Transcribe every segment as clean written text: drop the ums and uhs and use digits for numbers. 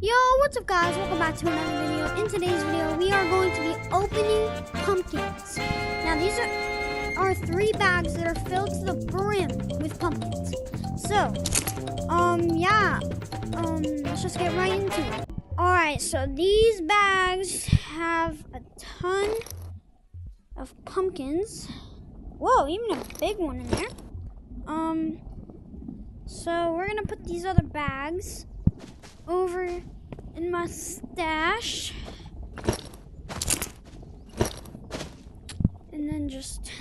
Yo, what's up guys? Welcome back to another video. In today's video, we are going to be opening pumpkins. Now these are 3 bags that are filled to the brim with pumpkins. So, let's just get right into it. Alright, so these bags have a ton of pumpkins. Whoa, even a big one in there. So we're gonna put these other bags over in my stash, and then just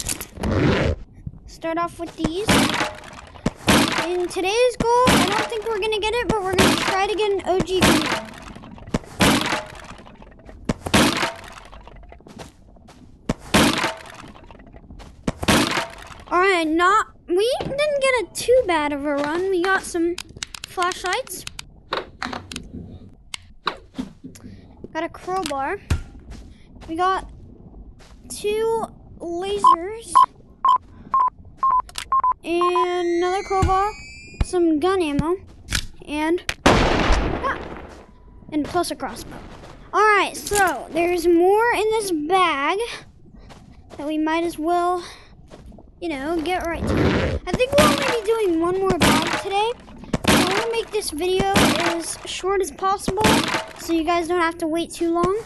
start off with these. In today's goal, I don't think we're gonna get it, but we're gonna try to get an OG grenade. Alright, we didn't get too bad of a run. We got some flashlights. Got a crowbar. We got 2 lasers. And another crowbar. Some gun ammo. And plus a crossbow. Alright, so there's more in this bag that we might as well, get right to. I think we'll only be doing one more bag today. I want to make this video as short as possible so you guys don't have to wait too long.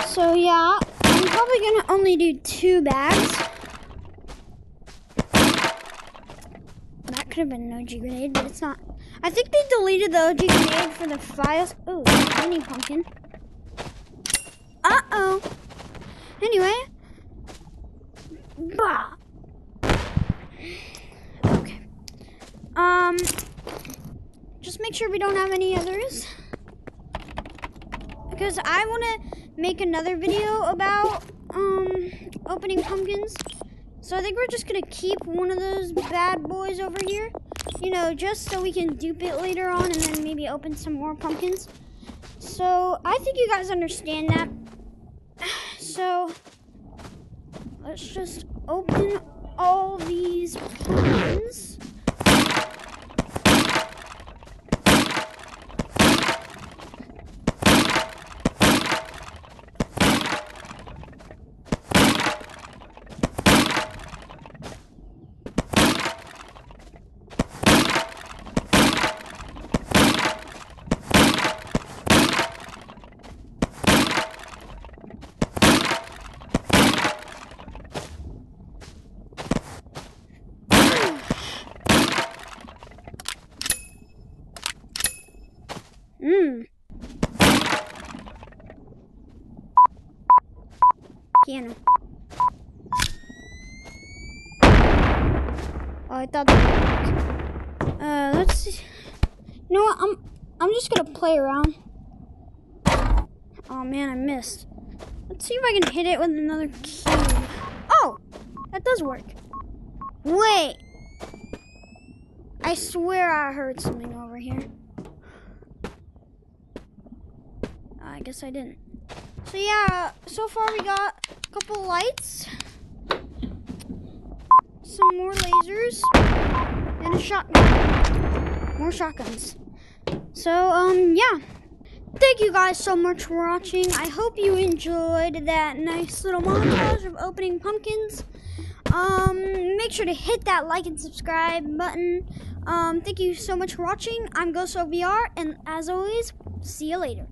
So yeah, I'm probably going to only do 2 bags. That could have been an OG grenade, but it's not. I think they deleted the OG grenade for the files. Ooh, mini pumpkin. Uh-oh. Anyway. Bah. Okay. Just make sure we don't have any others, because I want to make another video about opening pumpkins. So I think we're just gonna keep one of those bad boys over here, just so we can dupe it later on and then maybe open some more pumpkins. So I think you guys understand that. So let's just open all these pumpkins. Piano. Oh, I thought that would work. Let's see. You know what? I'm just gonna play around. Oh man, I missed. Let's see if I can hit it with another cube. Oh, that does work. Wait. I swear I heard something over here. I guess I didn't. So yeah, so far we got a couple lights, some more lasers, and a shotgun. More shotguns. So, yeah. Thank you guys so much for watching. I hope you enjoyed that nice little montage of opening pumpkins. Make sure to hit that like and subscribe button. Thank you so much for watching. I'm GhostOVR, and as always, see you later.